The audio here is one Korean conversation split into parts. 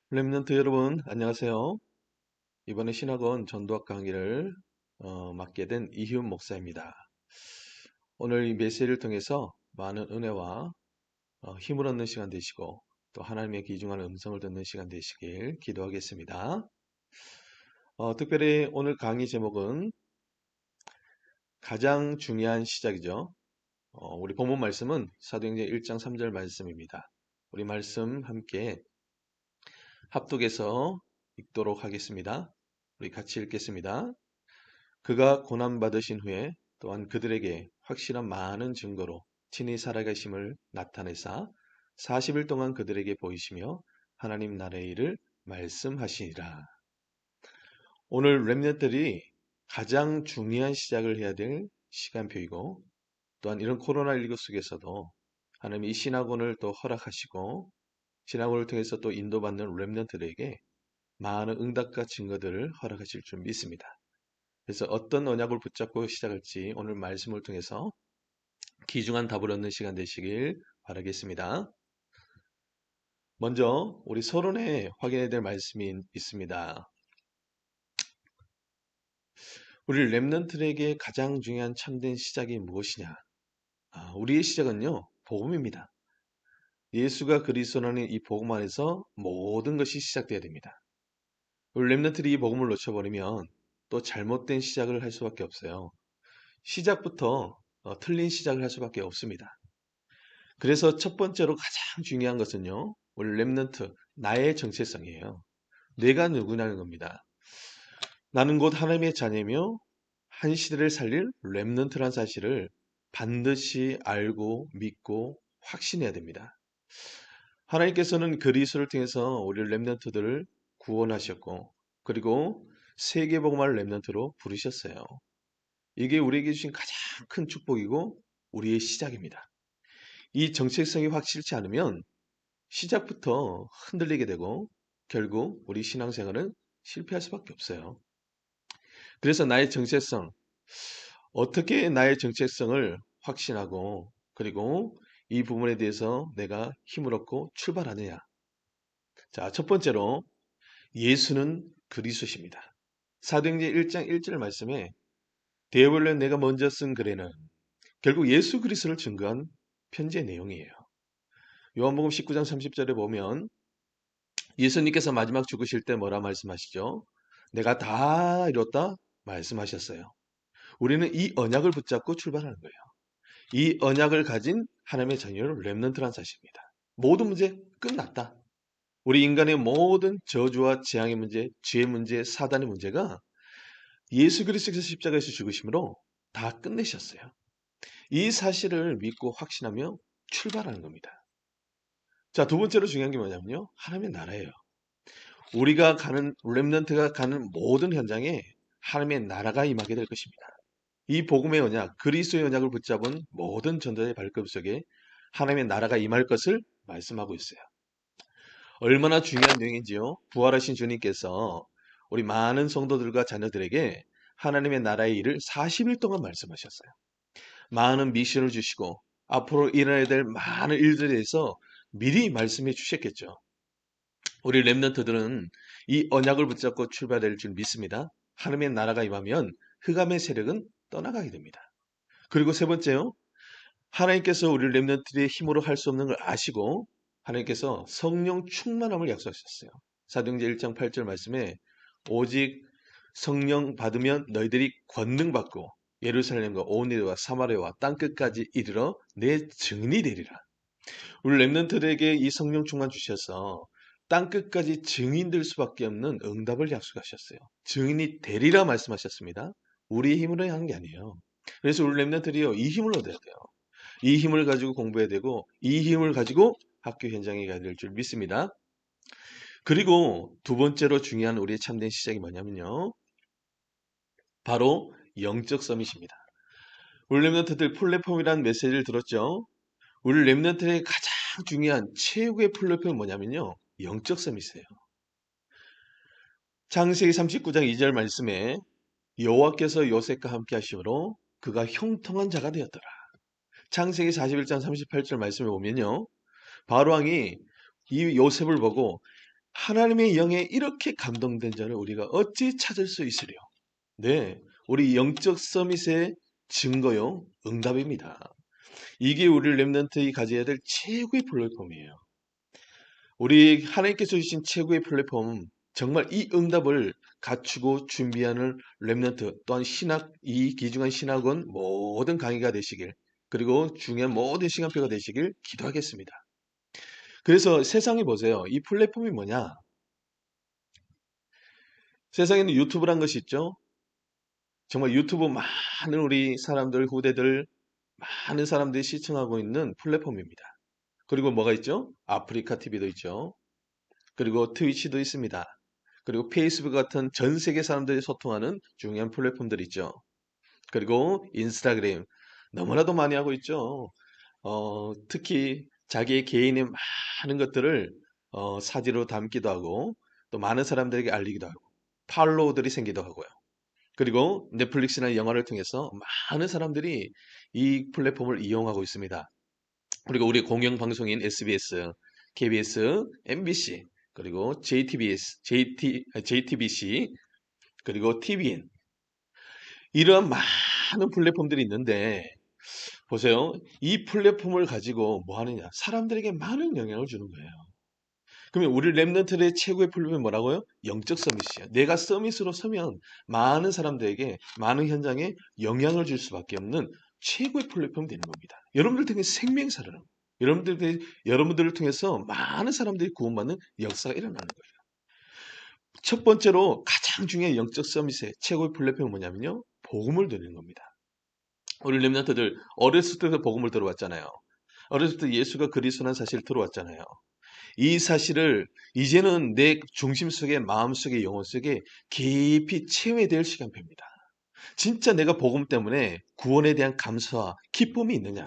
렘넌트 여러분, 안녕하세요. 이번에 신학원 전도학 강의를 맡게 된 이희훈 목사입니다. 오늘 이 메시지를 통해서 많은 은혜와 힘을 얻는 시간 되시고 또 하나님의 귀중한 음성을 듣는 시간 되시길 기도하겠습니다. 특별히 오늘 강의 제목은 가장 중요한 시작이죠. 우리 본문 말씀은 사도행전 1장 3절 말씀입니다. 우리 말씀 함께 합독해서 읽도록 하겠습니다. 우리 같이 읽겠습니다. 그가 고난받으신 후에 또한 그들에게 확실한 많은 증거로 친히 살아계심을 나타내사 40일 동안 그들에게 보이시며 하나님 나라의 일을 말씀하시니라. 오늘 렘넌트들이 가장 중요한 시작을 해야 될 시간표이고 또한 이런 코로나19 속에서도 하나님이 이 신학원을 또 허락하시고 신학원을 통해서 또 인도받는 렘넌트들에게 많은 응답과 증거들을 허락하실 줄 믿습니다. 그래서 어떤 언약을 붙잡고 시작할지 오늘 말씀을 통해서 귀중한 답을 얻는 시간 되시길 바라겠습니다. 먼저 우리 서론에 확인해야 될 말씀이 있습니다. 우리 렘넌트에게 가장 중요한 참된 시작이 무엇이냐? 우리의 시작은요, 복음입니다. 예수가 그리스도라는 이 복음 안에서 모든 것이 시작돼야 됩니다. 우리 렘넌트들이 이 복음을 놓쳐버리면 또 잘못된 시작을 할 수밖에 없어요. 시작부터 틀린 시작을 할 수밖에 없습니다. 그래서 첫 번째로 가장 중요한 것은요, 우리 렘넌트, 나의 정체성이에요. 내가 누구냐는 겁니다. 나는 곧 하나님의 자녀이며 한 시대를 살릴 렘넌트란 사실을 반드시 알고 믿고 확신해야 됩니다. 하나님께서는 그리스도를 통해서 우리 렘넌트들을 구원하셨고 그리고 세계복음화를 렘넌트로 부르셨어요. 이게 우리에게 주신 가장 큰 축복이고 우리의 시작입니다. 이 정체성이 확실치 않으면 시작부터 흔들리게 되고 결국 우리 신앙생활은 실패할 수밖에 없어요. 그래서 나의 정체성, 어떻게 나의 정체성을 확신하고 그리고 이 부분에 대해서 내가 힘을 얻고 출발하느냐. 자, 첫 번째로 예수는 그리스도십니다. 사도행전 1장 1절 말씀에 대원래 내가 먼저 쓴 글에는 결국 예수 그리스도를 증거한 편지의 내용이에요. 요한복음 19장 30절에 보면 예수님께서 마지막 죽으실 때 뭐라 말씀하시죠? 내가 다 이뤘다 말씀하셨어요. 우리는 이 언약을 붙잡고 출발하는 거예요. 이 언약을 가진 하나님의 자녀는 렘넌트란 사실입니다. 모든 문제 끝났다. 우리 인간의 모든 저주와 재앙의 문제, 죄의 문제, 사단의 문제가 예수 그리스도께서 십자가에서 죽으심으로 다 끝내셨어요. 이 사실을 믿고 확신하며 출발하는 겁니다. 자, 두 번째로 중요한 게 뭐냐면요. 하나님의 나라예요. 우리가 가는 렘넌트가 가는 모든 현장에 하나님의 나라가 임하게 될 것입니다. 이 복음의 언약, 그리스도의 언약을 붙잡은 모든 전도자의 발걸음 속에 하나님의 나라가 임할 것을 말씀하고 있어요. 얼마나 중요한 내용인지요. 부활하신 주님께서 우리 많은 성도들과 자녀들에게 하나님의 나라의 일을 40일 동안 말씀하셨어요. 많은 미션을 주시고 앞으로 일어나야 될 많은 일들에 대해서 미리 말씀해 주셨겠죠. 우리 렘넌트들은 이 언약을 붙잡고 출발할 줄 믿습니다. 하나님의 나라가 임하면 흑암의 세력은 떠나가게 됩니다. 그리고 세 번째요. 하나님께서 우리 렘넌트의 힘으로 할 수 없는 걸 아시고 하나님께서 성령 충만함을 약속하셨어요. 사도행전 1장 8절 말씀에 오직 성령 받으면 너희들이 권능 받고 예루살렘과 온 유대와 사마리아와 땅끝까지 이르러 내 증인이 되리라. 우리 렘넌트들에게 이 성령 충만 주셔서 땅끝까지 증인 될 수밖에 없는 응답을 약속하셨어요. 증인이 되리라 말씀하셨습니다. 우리의 힘으로 하는 게 아니에요. 그래서 우리 렘넌트들이요, 이 힘을 얻어야 돼요. 이 힘을 가지고 공부해야 되고 이 힘을 가지고 학교 현장에 가야 될 줄 믿습니다. 그리고 두 번째로 중요한 우리의 참된 시작이 뭐냐면요. 바로 영적 서밋입니다. 우리 렘넌트들 플랫폼이라는 메시지를 들었죠. 우리 렘넌트의 가장 중요한 최고의 플랫폼이 뭐냐면요. 영적 서밋이에요. 창세기 39장 2절 말씀에 여호와께서 요셉과 함께 하심으로 그가 형통한 자가 되었더라. 창세기 41장 38절 말씀에 보면요. 바로왕이 이 요셉을 보고 하나님의 영에 이렇게 감동된 자를 우리가 어찌 찾을 수 있으려? 네, 우리 영적 서밋의 증거요, 응답입니다. 이게 우리 렘넌트가 가져야 될 최고의 플랫폼이에요. 우리 하나님께서 주신 최고의 플랫폼, 정말 이 응답을 갖추고 준비하는 렘넌트 또한 신학, 이 귀중한 신학원 모든 강의가 되시길, 그리고 중요한 모든 시간표가 되시길 기도하겠습니다. 그래서 세상에 보세요. 이 플랫폼이 뭐냐? 세상에는 유튜브란 것이 있죠. 정말 유튜브 많은 우리 사람들, 후대들, 많은 사람들이 시청하고 있는 플랫폼입니다. 그리고 뭐가 있죠? 아프리카 TV도 있죠. 그리고 트위치도 있습니다. 그리고 페이스북 같은 전 세계 사람들이 소통하는 중요한 플랫폼들 있죠. 그리고 인스타그램 너무나도 많이 하고 있죠. 특히 자기의 개인의 많은 것들을 사진으로 담기도 하고 또 많은 사람들에게 알리기도 하고 팔로우들이 생기도 하고요. 그리고 넷플릭스나 영화를 통해서 많은 사람들이 이 플랫폼을 이용하고 있습니다. 그리고 우리 공영방송인 SBS, KBS, MBC, 그리고 JTBS, JTBC, 그리고 TVN 이런 많은 플랫폼들이 있는데 보세요. 이 플랫폼을 가지고 뭐 하느냐? 사람들에게 많은 영향을 주는 거예요. 그러면 우리 랩런트의 최고의 플랫폼이 뭐라고요? 영적 서밋이에요. 내가 서밋으로 서면 많은 사람들에게 많은 현장에 영향을 줄 수밖에 없는 최고의 플랫폼이 되는 겁니다. 여러분들 통해 생명사를 여러분들을 통해서 많은 사람들이 구원받는 역사가 일어나는 거예요. 첫 번째로 가장 중요한 영적 서밋의 최고의 플랫폼은 뭐냐면요. 복음을 드리는 겁니다. 우리 랩런트들 어렸을 때부터 복음을 들어왔잖아요. 어렸을 때 예수가 그리스도라는 사실을 들어왔잖아요. 이 사실을 이제는 내 중심 속에 마음 속에 영혼 속에 깊이 체험해야 될 시간표입니다. 진짜 내가 복음 때문에 구원에 대한 감사와 기쁨이 있느냐?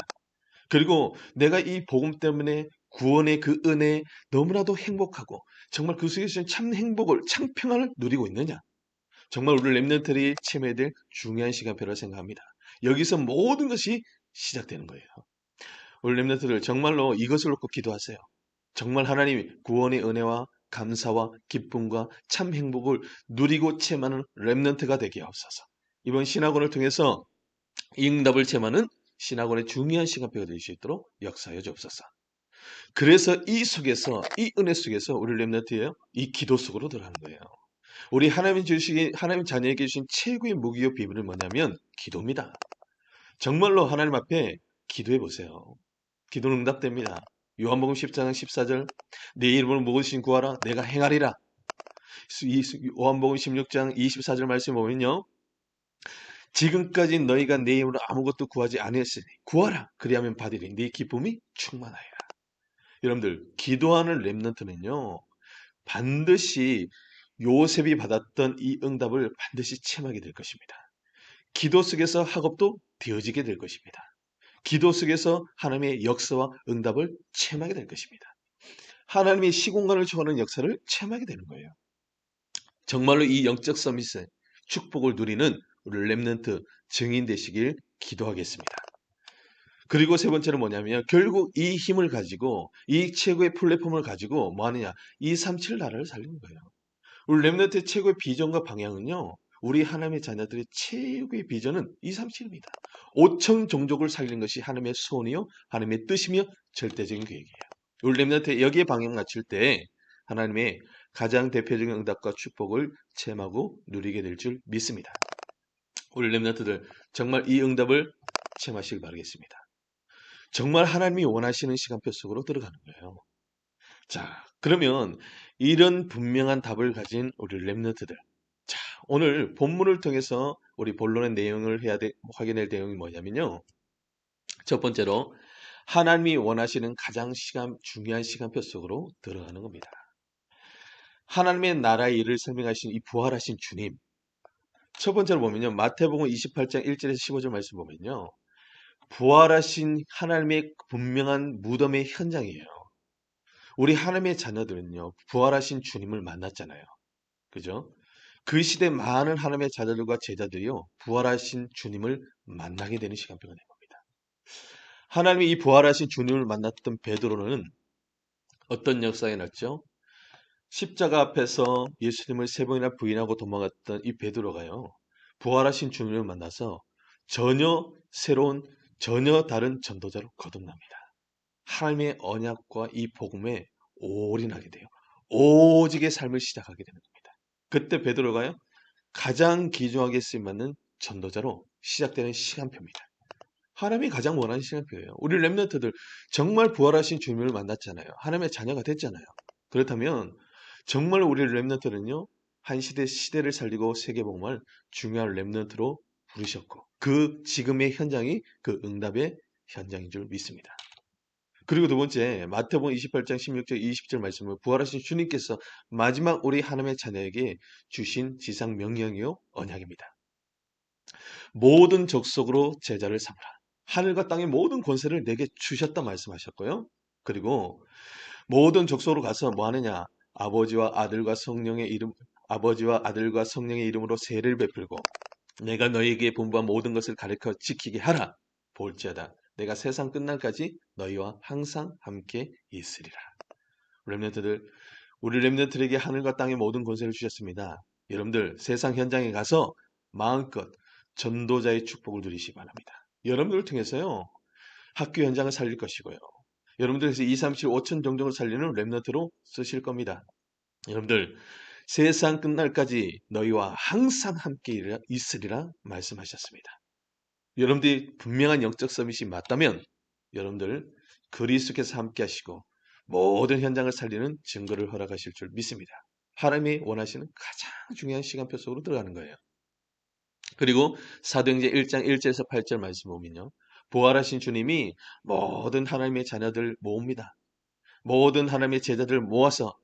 그리고 내가 이 복음 때문에 구원의 그 은혜에 너무나도 행복하고 정말 그 속에서 참 행복을 참 평안을 누리고 있느냐? 정말 우리 렘넌트들이 체험해야 될 중요한 시간표라고 생각합니다. 여기서 모든 것이 시작되는 거예요. 우리 렘넌트들 정말로 이것을 놓고 기도하세요. 정말 하나님이 구원의 은혜와 감사와 기쁨과 참 행복을 누리고 체험하는 렘넌트가 되게 하옵소서. 이번 신학원을 통해서 이 응답을 체험하는 신학원의 중요한 시간표가 될 수 있도록 역사하여 주옵소서. 그래서 이 속에서 이 은혜 속에서 우리 렘넌트예요. 이 기도 속으로 들어가는 거예요. 우리 하나님 자녀에게 주신 최고의 무기요 비밀은 뭐냐면 기도입니다. 정말로 하나님 앞에 기도해 보세요. 기도는 응답됩니다. 요한복음 10장 14절 내 이름으로 무엇이든 구하라 내가 행하리라. 요한복음 16장 24절 말씀 보면요. 지금까지 너희가 내 이름으로 아무것도 구하지 아니했으니 구하라 그리하면 받으리 네 기쁨이 충만하리라. 여러분들 기도하는 렘넌트는요. 반드시 요셉이 받았던 이 응답을 반드시 체험하게 될 것입니다. 기도 속에서 학업도 되어지게 될 것입니다. 기도 속에서 하나님의 역사와 응답을 체험하게 될 것입니다. 하나님의 시공간을 초월하는 역사를 체험하게 되는 거예요. 정말로 이 영적 서밋의 축복을 누리는 우리 렘넌트 증인 되시길 기도하겠습니다. 그리고 세 번째는 뭐냐면 결국 이 힘을 가지고 이 최고의 플랫폼을 가지고 뭐 하느냐? 237 나라를 살리는 거예요. 우리 렘넌트의 최고의 비전과 방향은요. 우리 하나님의 자녀들의 최고의 비전은 237입니다. 5천 종족을 살리는 것이 하나님의 소원이요. 하나님의 뜻이며 절대적인 계획이에요. 우리 렘넌트 여기에 방향 맞출 때 하나님의 가장 대표적인 응답과 축복을 체험하고 누리게 될 줄 믿습니다. 우리 렘넌트들 정말 이 응답을 체험하시길 바라겠습니다. 정말 하나님이 원하시는 시간표 속으로 들어가는 거예요. 자, 그러면 이런 분명한 답을 가진 우리 렘넌트들. 자, 오늘 본문을 통해서 우리 본론의 내용을 확인할 내용이 뭐냐면요. 첫 번째로 하나님이 원하시는 가장 중요한 시간표 속으로 들어가는 겁니다. 하나님의 나라의 일을 설명하신 이 부활하신 주님. 첫 번째로 보면요. 마태복음 28장 1절에서 15절 말씀 보면요. 부활하신 하나님의 분명한 무덤의 현장이에요. 우리 하나님의 자녀들은요. 부활하신 주님을 만났잖아요. 그죠? 그 시대 많은 하나님의 자녀들과 제자들이요. 부활하신 주님을 만나게 되는 시간표가 된 겁니다. 하나님이 이 부활하신 주님을 만났던 베드로는 어떤 역사가 났죠? 십자가 앞에서 예수님을 세 번이나 부인하고 도망갔던 이 베드로가요. 부활하신 주님을 만나서 전혀 새로운, 전혀 다른 전도자로 거듭납니다. 하나님의 언약과 이 복음에 올인하게 돼요. 오직의 삶을 시작하게 되는 겁니다. 그때 베드로가요. 가장 귀중하게 쓰임받는 전도자로 시작되는 시간표입니다. 하나님이 가장 원하는 시간표예요. 우리 렘넌트들 정말 부활하신 주님을 만났잖아요. 하나님의 자녀가 됐잖아요. 그렇다면 정말 우리 렘넌트는요. 한 시대를 살리고 세계복음을 중요한 렘넌트로 부르셨고 그 지금의 현장이 그 응답의 현장인 줄 믿습니다. 그리고 두 번째 마태복음 28장 16절 20절 말씀을 부활하신 주님께서 마지막 우리 하나님의 자녀에게 주신 지상 명령이요 언약입니다. 모든 족속으로 제자를 삼으라. 하늘과 땅의 모든 권세를 내게 주셨다 말씀하셨고요. 그리고 모든 족속으로 가서 뭐 하느냐? 아버지와 아들과 성령의 이름으로 세례를 베풀고 내가 너희에게 분부한 모든 것을 가르쳐 지키게 하라. 볼지어다 내가 세상 끝날까지 너희와 항상 함께 있으리라. 렘넌트들, 우리 렘넌트에게 하늘과 땅의 모든 권세를 주셨습니다. 여러분들 세상 현장에 가서 마음껏 전도자의 축복을 누리시기 바랍니다. 여러분들을 통해서요. 학교 현장을 살릴 것이고요. 여러분들께서 2, 3, 7, 5천 정도를 살리는 렘넌트로 쓰실 겁니다. 여러분들 세상 끝날까지 너희와 항상 함께 있으리라 말씀하셨습니다. 여러분들이 분명한 영적 서밋이 맞다면 여러분들 그리스도께서 함께 하시고 모든 현장을 살리는 증거를 허락하실 줄 믿습니다. 하나님이 원하시는 가장 중요한 시간표 속으로 들어가는 거예요. 그리고 사도행전 1장 1절에서 8절 말씀 보면요. 부활하신 주님이 모든 하나님의 자녀들 모읍니다. 모든 하나님의 제자들 모아서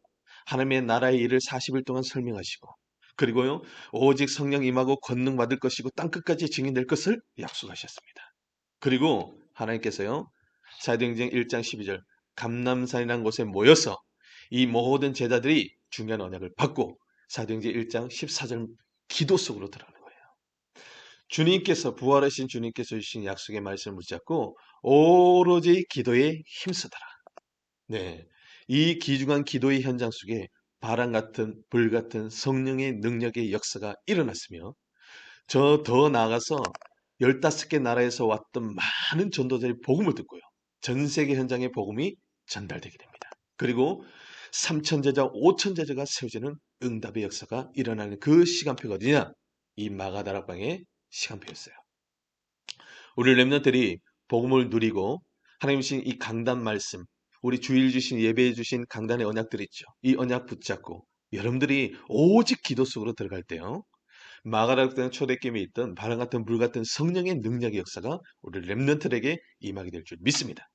하나님의 나라의 일을 40일 동안 설명하시고 그리고요. 오직 성령 임하고 권능 받을 것이고 땅끝까지 증인될 것을 약속하셨습니다. 그리고 하나님께서요. 사도행전 1장 12절 감람산이라는 곳에 모여서 이 모든 제자들이 중요한 언약을 받고 사도행전 1장 14절 기도 속으로 들어가는 거예요. 주님께서 부활하신 주님께서 주신 약속의 말씀을 붙잡고 오로지 기도에 힘쓰더라. 네, 이 귀중한 기도의 현장 속에 바람 같은 불 같은 성령의 능력의 역사가 일어났으며 저 더 나아가서 15개 나라에서 왔던 많은 전도자의 복음을 듣고요. 전 세계 현장의 복음이 전달되게 됩니다. 그리고 3천 제자, 5천 제자가 세워지는 응답의 역사가 일어나는 그 시간표가 어디냐? 이 마가다락방의 시간표였어요. 우리 렘넌트들이 복음을 누리고 하나님 주신 이 강단 말씀, 우리 주일 주신 예배해 주신 강단의 언약들 있죠. 이 언약 붙잡고 여러분들이 오직 기도 속으로 들어갈 때요. 마가다락방 초대김에 있던 바람 같은 불 같은 성령의 능력의 역사가 우리 렘넌트들에게 임하게 될 줄 믿습니다.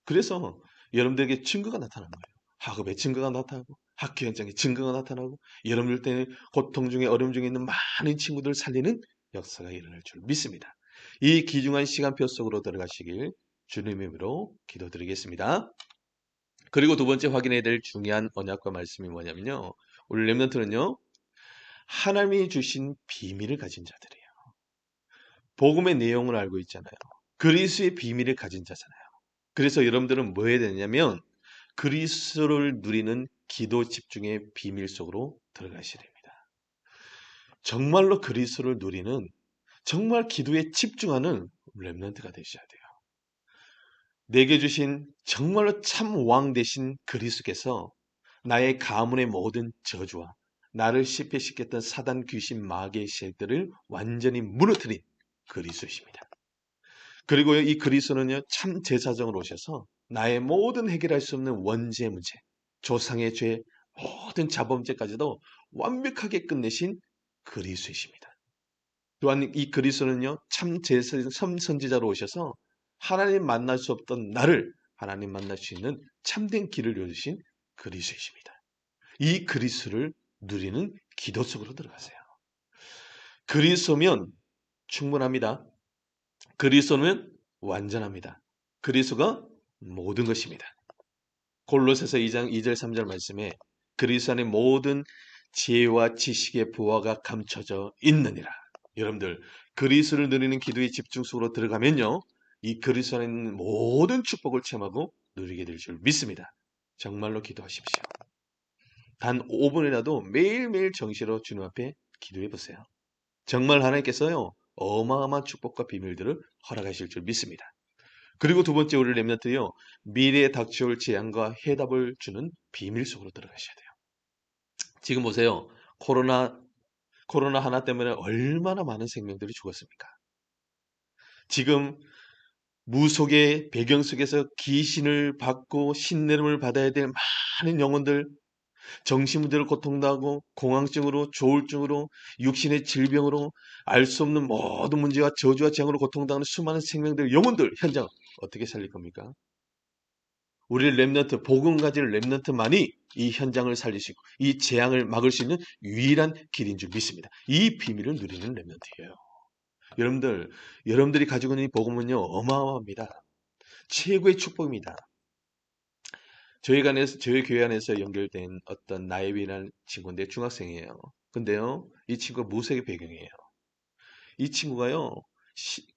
그래서 여러분들에게 증거가 나타나는 거예요. 학업에 증거가 나타나고 학교 현장에 증거가 나타나고 여러분들 때는 고통 중에 어려움 중에 있는 많은 친구들 살리는 역사가 일어날 줄 믿습니다. 이 귀중한 시간표 속으로 들어가시길 주님의 이름으로 기도드리겠습니다. 그리고 두 번째 확인해야 될 중요한 언약과 말씀이 뭐냐면요. 우리 렘넌트는요. 하나님이 주신 비밀을 가진 자들이에요. 복음의 내용을 알고 있잖아요. 그리스도의 비밀을 가진 자잖아요. 그래서 여러분들은 뭐 해야 되냐면 그리스도를 누리는 기도 집중의 비밀 속으로 들어가셔야 됩니다. 정말로 그리스도를 누리는 정말 기도에 집중하는 렘넌트가 되셔야 돼요. 내게 주신 정말로 참 왕 되신 그리스도께서 나의 가문의 모든 저주와 나를 실패시켰던 사단 귀신 마귀의 세력들을 완전히 무너뜨린 그리스도이십니다. 그리고 이 그리스도는요 참 제사장으로 오셔서 나의 모든 해결할 수 없는 원죄 문제, 조상의 죄, 모든 자범죄까지도 완벽하게 끝내신 그리스도이십니다. 또한 이 그리스도는요 참 선지자로 오셔서 하나님 만날 수 없던 나를 하나님 만날 수 있는 참된 길을 열으신 그리스도이십니다. 이 그리스도를 누리는 기도 속으로 들어가세요. 그리스도면 충분합니다. 그리스도는 완전합니다. 그리스도가 모든 것입니다. 골로새서 2장 2절 3절 말씀에 그리스도 안에 모든 지혜와 지식의 부화가 감춰져 있느니라. 여러분들 그리스도를 누리는 기도의 집중 속으로 들어가면요. 이 그리스도 안에 있는 모든 축복을 체험하고 누리게 될 줄 믿습니다. 정말로 기도하십시오. 단 5분이라도 매일매일 정시로 주님 앞에 기도해 보세요. 정말 하나님께서요, 어마어마한 축복과 비밀들을 허락하실 줄 믿습니다. 그리고 두 번째, 우리 렘넌트요, 미래에 닥쳐올 재앙과 해답을 주는 비밀 속으로 들어가셔야 돼요. 지금 보세요. 코로나 하나 때문에 얼마나 많은 생명들이 죽었습니까? 지금 무속의 배경 속에서 귀신을 받고 신내림을 받아야 될 많은 영혼들, 정신문제로 고통당하고 공황증으로, 조울증으로, 육신의 질병으로, 알 수 없는 모든 문제와 저주와 재앙으로 고통당하는 수많은 생명들, 영혼들 현장 어떻게 살릴 겁니까? 우리 렘넌트, 복음 가진 렘넌트만이 이 현장을 살리시고 이 재앙을 막을 수 있는 유일한 길인 줄 믿습니다. 이 비밀을 누리는 렘넌트예요. 여러분들이 가지고 있는 이 복음은요, 어마어마합니다. 최고의 축복입니다. 저희 교회 안에서 연결된 어떤 나혜빈이라는 친구인데 중학생이에요. 근데요, 이 친구가 무색의 배경이에요. 이 친구가요,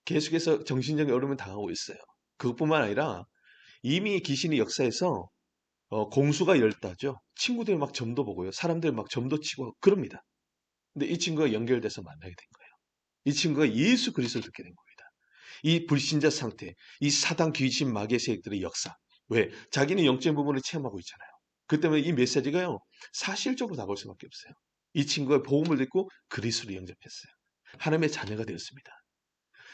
계속해서 정신적인 어려움을 당하고 있어요. 그것뿐만 아니라 이미 귀신이 역사에서 공수가 열다죠. 친구들 막 점도 보고요. 사람들 막 점도 치고 그럽니다. 근데 이 친구가 연결돼서 만나게 된 거예요. 이 친구가 예수 그리스도를 듣게 된 겁니다. 이 불신자 상태, 이 사단 귀신 마귀의 세력들의 역사. 왜? 자기는 영적인 부분을 체험하고 있잖아요. 그 때문에 이 메시지가요, 사실적으로 다가올 수밖에 없어요. 이 친구가 복음을 듣고 그리스도를 영접했어요. 하나님의 자녀가 되었습니다.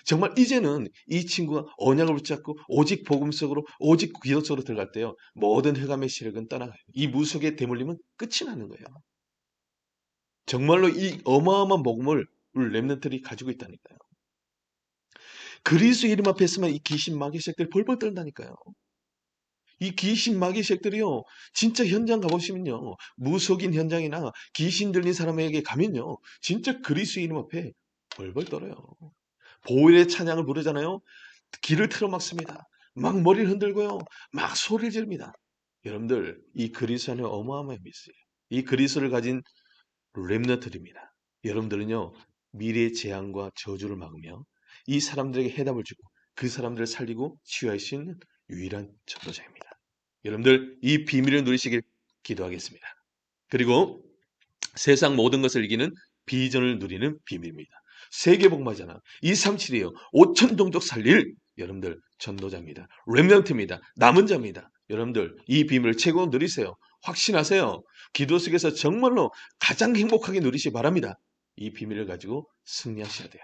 정말 이제는 이 친구가 언약을 붙잡고 오직 복음 속으로, 오직 기도 속으로 들어갈 때요, 모든 흑암의 세력은 떠나가요. 이 무속의 대물림은 끝이 나는 거예요. 정말로 이 어마어마한 복음을 우리 렘넌트들이 가지고 있다니까요. 그리스도 이름 앞에 있으면 이 귀신 마귀 세력들이 벌벌 떨다니까요. 이 귀신 마귀 세력들이요, 진짜 현장 가보시면요, 무속인 현장이나 귀신 들린 사람에게 가면요, 진짜 그리스도 이름 앞에 벌벌 떨어요. 보혈의 찬양을 부르잖아요. 길을 틀어막습니다. 막 머리를 흔들고요, 막 소리를 지릅니다. 여러분들, 이 그리스도 안에 어마어마한 미스예요. 이 그리스도를 가진 렘너트입니다. 여러분들은요, 미래의 재앙과 저주를 막으며 이 사람들에게 해답을 주고 그 사람들을 살리고 치유할 수 있는 유일한 전도자입니다. 여러분들, 이 비밀을 누리시길 기도하겠습니다. 그리고 세상 모든 것을 이기는 비전을 누리는 비밀입니다. 세계복마잖아. 237이에요. 5천 종족 살릴 여러분들 전도자입니다. 렘넌트입니다. 남은 자입니다. 여러분들, 이 비밀을 최고 누리세요. 확신하세요. 기도 속에서 정말로 가장 행복하게 누리시기 바랍니다. 이 비밀을 가지고 승리하셔야 돼요.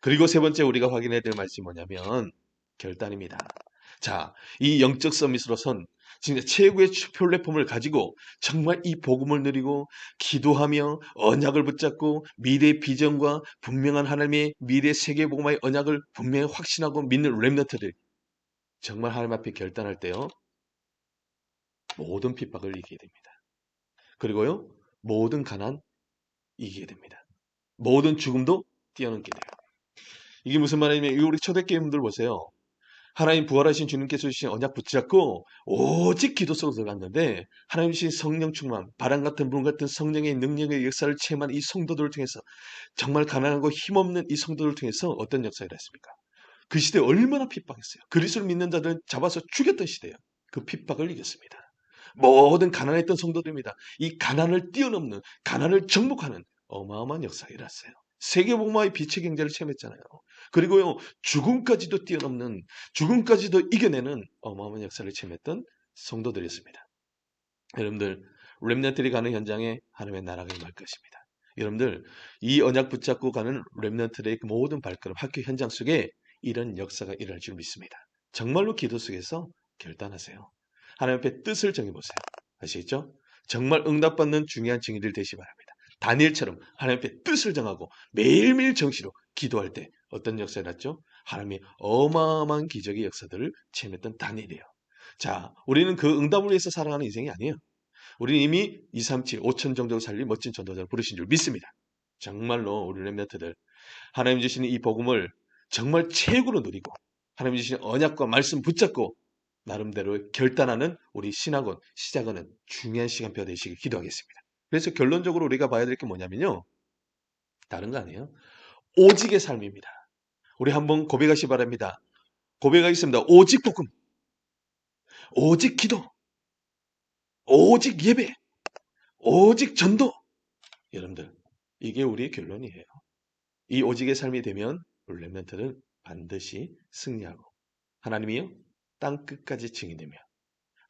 그리고 세 번째 우리가 확인해야 될 말씀이 뭐냐면 결단입니다. 자, 이 영적 서밋으로선 진짜 최고의 플랫폼을 가지고 정말 이 복음을 누리고 기도하며 언약을 붙잡고 미래의 비전과 분명한 하나님의 미래 세계 복음의 언약을 분명히 확신하고 믿는 렘너트들, 정말 하나님 앞에 결단할 때요, 모든 핍박을 이기게 됩니다. 그리고요, 모든 가난 이기게 됩니다. 모든 죽음도 뛰어넘게 돼요. 이게 무슨 말이냐면 우리 초대교회분들 보세요. 하나님 부활하신 주님께서 주신 언약 붙잡고 오직 기도 속으로 들어갔는데 하나님 주신 성령 충만, 바람 같은 분 같은 성령의 능력의 역사를 체험한 이 성도들을 통해서 정말 가난하고 힘없는 이 성도들을 통해서 어떤 역사를 했습니까? 그 시대에 얼마나 핍박했어요. 그리스도를 믿는 자들을 잡아서 죽였던 시대예요. 그 핍박을 이겼습니다. 모든 가난했던 성도들입니다. 이 가난을 뛰어넘는, 가난을 정복하는 어마어마한 역사가 일어났어요. 세계복음화의 빛의 경제를 체험했잖아요. 그리고요, 죽음까지도 뛰어넘는, 죽음까지도 이겨내는 어마어마한 역사를 체험했던 성도들이었습니다. 여러분들, 렘넌트들이 가는 현장에 하나님의 나라가 임할 것입니다. 여러분들, 이 언약 붙잡고 가는 렘넌트들의 모든 발걸음, 학교 현장 속에 이런 역사가 일어날 줄 믿습니다. 정말로 기도 속에서 결단하세요. 하나님 앞에 뜻을 정해보세요. 아시겠죠? 정말 응답받는 중요한 증인들 되시기 바랍니다. 다니엘처럼 하나님 앞에 뜻을 정하고 매일매일 정시로 기도할 때 어떤 역사가 났죠? 하나님이 어마어마한 기적의 역사들을 체험했던 다니엘이에요. 자, 우리는 그 응답을 위해서 살아가는 인생이 아니에요. 우리는 이미 237, 5천 정도 살릴 멋진 전도자를 부르신 줄 믿습니다. 정말로 우리 렘넌트들, 하나님 주시는 이 복음을 정말 최고로 누리고 하나님 주시는 언약과 말씀 붙잡고 나름대로 결단하는 우리 신학원 시작하는 중요한 시간표가 되시길 기도하겠습니다. 그래서 결론적으로 우리가 봐야 될 게 뭐냐면요, 다른 거 아니에요. 오직의 삶입니다. 우리 한번 고백하시 바랍니다. 고백하겠습니다. 오직 복음, 오직 기도, 오직 예배, 오직 전도. 여러분들, 이게 우리의 결론이에요. 이 오직의 삶이 되면 우리 렘넌트는 반드시 승리하고 하나님이요 땅 끝까지 증인되며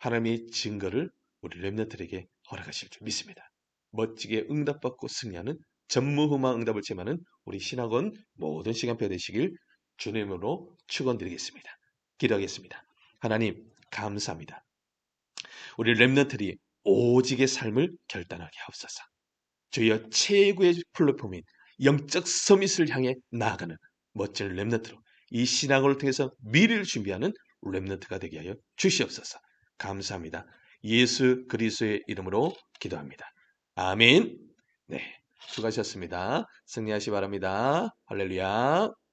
하나님의 증거를 우리 렘넌트에게 허락하실 줄 믿습니다. 멋지게 응답받고 승리하는 전무후무한 응답을 체험하는 우리 신학원 모든 시간표 되시길 주님으로 축원드리겠습니다. 기도하겠습니다. 하나님 감사합니다. 우리 렘넌트들이 오직의 삶을 결단하게 하옵소서. 주여 최고의 플랫폼인 영적 서밋을 향해 나아가는 멋진 렘넌트로 이 신앙을 통해서 미래를 준비하는 렘넌트가 되게 하여 주시옵소서. 감사합니다. 예수 그리스도의 이름으로 기도합니다. 아멘. 네, 수고하셨습니다. 승리하시 바랍니다. 할렐루야.